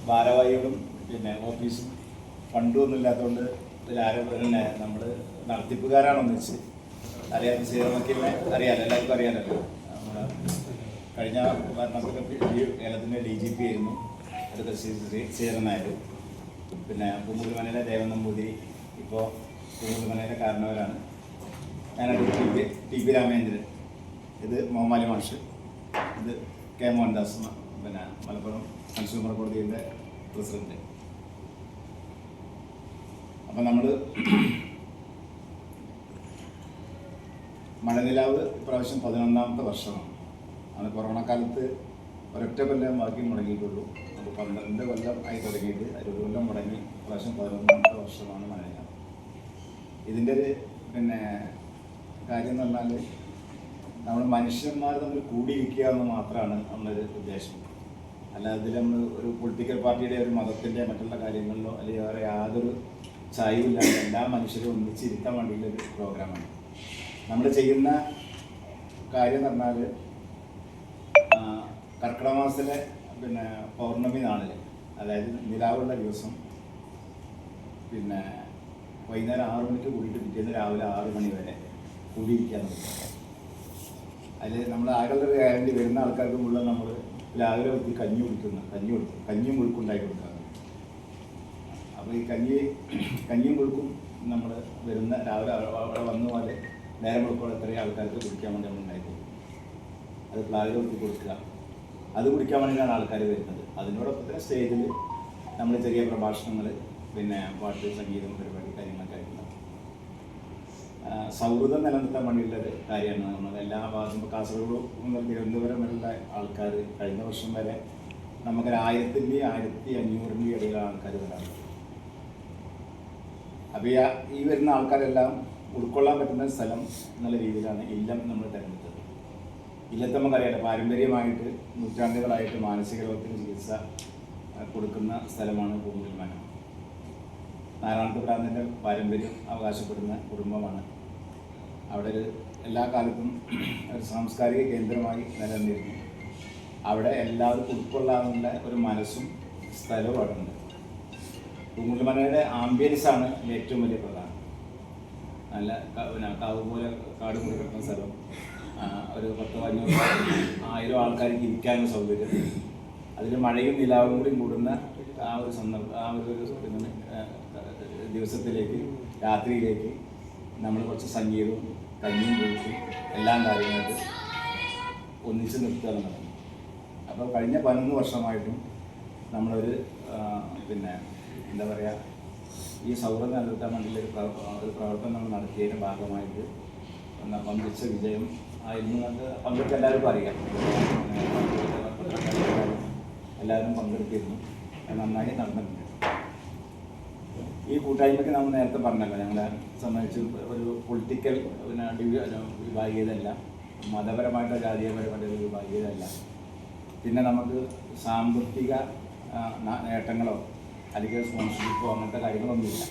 ഭാരവാഹികളും പിന്നെ ഓഫീസും ഫണ്ടും ഒന്നും ഇല്ലാത്തതുകൊണ്ട് ഇതിലാരും പിന്നെ നമ്മൾ നടത്തിപ്പുകാരാണെന്ന് വെച്ച് അറിയാം. സീറോമക്കിലിനെ അറിയാമല്ലോ, എല്ലാവർക്കും അറിയാമല്ലോ. നമ്മുടെ കഴിഞ്ഞ ഭരണത്തിൽ കേരളത്തിൻ്റെ DGP ആയിരുന്നു അടുത്ത ശ്രീധരനായർ. പിന്നെ പൂമുരുമനയിലെ ദേവൻ നമ്പൂതിരി ഇപ്പോൾ പൂമുരുമനയിലെ കാരണവരാണ്. ഞാനടുത്ത് ടി പി രാമേന്ദ്രൻ, ഇത് മോഹൻലാൽ മാഷ്, ഇത് കെ മോഹൻദാസ്, പിന്നെ മലപ്പുറം കൺസ്യൂമർ കോടതിയുടെ പ്രസിഡന്റ്. അപ്പം നമ്മൾ മഴനിലാവ് ഇപ്രാവശ്യം 11ാമത്തെ വർഷമാണ്. അത് കൊറോണ കാലത്ത് ഒരൊറ്റ കൊല്ലം ബാക്കി മുടങ്ങിയിട്ടുള്ളൂ. അത് 12 കൊല്ലം ആയി തുടങ്ങിയിട്ട് 20 കൊല്ലം മുടങ്ങി ഇപ്രാവശ്യം 11ാമത്തെ വർഷമാണ് മഴനിലാവ്. ഇതിൻ്റെ ഒരു പിന്നെ കാര്യം എന്ന് പറഞ്ഞാൽ നമ്മൾ മനുഷ്യന്മാർ തമ്മിൽ കൂടിയിരിക്കുക എന്ന് മാത്രമാണ് നമ്മളൊരു ഉദ്ദേശം. അല്ലാതെ ഇതിൽ നമ്മൾ ഒരു പൊളിറ്റിക്കൽ പാർട്ടിയുടെ ഒരു മതത്തിൻ്റെ മറ്റുള്ള കാര്യങ്ങളിലോ അല്ലെങ്കിൽ വേറെ യാതൊരു ചായവില്ലാതെ എല്ലാ മനുഷ്യരും ഒന്നിച്ചിരുത്താൻ വേണ്ടിയുള്ളൊരു പ്രോഗ്രാമാണ്. നമ്മൾ ചെയ്യുന്ന കാര്യം എന്ന് പറഞ്ഞാൽ കർക്കിടക മാസത്തിലെ പിന്നെ പൗർണമി നാളിൽ, അതായത് നിലാവുള്ള ദിവസം, പിന്നെ വൈകുന്നേരം 6 മണിക്ക് കൂടിയിട്ട് പിറ്റേന്ന് രാവിലെ 6 മണി വരെ കൂടിയിരിക്കാൻ നോക്കുക. അതിൽ നമ്മൾ ആകെയുള്ള ഗ്യാരണ്ടി വരുന്ന ആൾക്കാർക്ക് മുഴുവൻ നമ്മൾ രാവിലെ വെച്ച് കഞ്ഞിയും മുഴുക്കും ഉണ്ടാക്കി കൊടുക്കുക. അപ്പോൾ ഈ കഞ്ഞിയും മുഴുക്കും നമ്മൾ വരുന്ന രാവിലെ അവിടെ വന്ന പോലെ നേരം മുഴുക്കോളം എത്രയും ആൾക്കാർക്ക് കുടിക്കാൻ വേണ്ടി നമ്മൾ ഉണ്ടാക്കി കൊടുക്കും. അത് പ്ലാവിൽ വെച്ച് കൊടുക്കുക. അത് കുടിക്കാൻ വേണ്ടിയിട്ടാണ് ആൾക്കാർ വരുന്നത്. അതിനോടൊപ്പം തന്നെ സ്റ്റേജിൽ നമ്മൾ ചെറിയ പ്രഭാഷണങ്ങൾ, പിന്നെ പാട്ട്, സംഗീതം, പരിപാടി കാര്യങ്ങളൊക്കെ ആയിട്ടുണ്ടാകും. സൗഹൃദം നിലനിർത്താൻ വേണ്ടിയുള്ളൊരു കാര്യമാണ്. നമ്മൾ എല്ലാ ഭാഗത്തും ഇപ്പോൾ കാസർഗോഡ് മുതൽ തിരുവനന്തപുരം വരെയുള്ള ആൾക്കാർ കഴിഞ്ഞ വർഷം വരെ നമുക്കൊരു 1000-ൻ്റെയും 1500-ൻ്റെയും ഇടയിലാണ് ആൾക്കാർ വരാറുള്ളത്. അപ്പോൾ ഈ വരുന്ന ആൾക്കാരെല്ലാം ഉൾക്കൊള്ളാൻ പറ്റുന്ന സ്ഥലം എന്നുള്ള രീതിയിലാണ് ഇല്ലം നമ്മൾ തിരഞ്ഞെടുത്തത്. ഇല്ലത്തെ നമുക്കറിയാലോ, പാരമ്പര്യമായിട്ട് നൂറ്റാണ്ടുകളായിട്ട് മാനസിക രോഗത്തിന് ചികിത്സ കൊടുക്കുന്ന സ്ഥലമാണ് പൂമുരുമന. നാരായണ ഭ്രാന്തൻ്റെ പാരമ്പര്യം അവകാശപ്പെടുന്ന കുടുംബമാണ്. അവിടെ എല്ലാ കാലത്തും ഒരു സാംസ്കാരിക കേന്ദ്രമായി നിലനിന്നിരുന്നു. അവിടെ എല്ലാവർക്കും ഉൾക്കൊള്ളാനുള്ള ഒരു മനസ്സും സ്ഥലവും അവിടെ ഉണ്ട്. പൂമുരുമനയുടെ ആംബിയൻസാണ് ഏറ്റവും വലിയ പ്രധാനം. നല്ല പിന്നെ കാവ് പോലെ കാട് മൂടി കിടക്കുന്ന സ്ഥലം, ഒരു 10-500-1000 ആൾക്കാർക്ക് ഇരിക്കാനുള്ള സൗകര്യം, അതിൽ മഴയും നിലാവും കൂടി കൂടുന്ന ആ ഒരു സന്ദർഭം, ആ ഒരു ദിവസത്തിലേക്ക്, രാത്രിയിലേക്ക് നമ്മൾ കുറച്ച് സംഗീതവും കഞ്ഞിയും കുളിച്ചും എല്ലാം കാര്യങ്ങൾക്ക് ഒന്നിച്ച് നിർത്തുക എന്നുള്ളത്. അപ്പോൾ കഴിഞ്ഞ 11 വർഷമായിട്ടും നമ്മളൊരു പിന്നെ എന്താ പറയുക, ഈ സൗഹൃദം നിലനിർത്താൻ വേണ്ടിയുള്ള ഒരു പ്രവർത്തനം നമ്മൾ നടത്തിയതിൻ്റെ ഭാഗമായിട്ട് പങ്കിച്ച വിജയം ആയിരുന്നു. അത് പങ്കെടുത്ത് എല്ലാവർക്കും അറിയാം. എല്ലാവരും പങ്കെടുത്തിരുന്നു. നന്നായി നടന്നിട്ടുണ്ട്. ഈ കൂട്ടായ്മയ്ക്ക് നമ്മൾ നേരത്തെ പറഞ്ഞല്ലോ, ഞങ്ങളെ സംബന്ധിച്ച് ഒരു പൊളിറ്റിക്കൽ പിന്നെ വിഭാഗീയതല്ല, മതപരമായിട്ടോ ജാതീയപരമായിട്ടോ ഒരു വിഭാഗീയതല്ല. പിന്നെ നമുക്ക് സാമ്പത്തിക നേട്ടങ്ങളോ അല്ലെങ്കിൽ സ്പോൺസർഷിപ്പോ അങ്ങനത്തെ കാര്യങ്ങളൊന്നുമില്ല.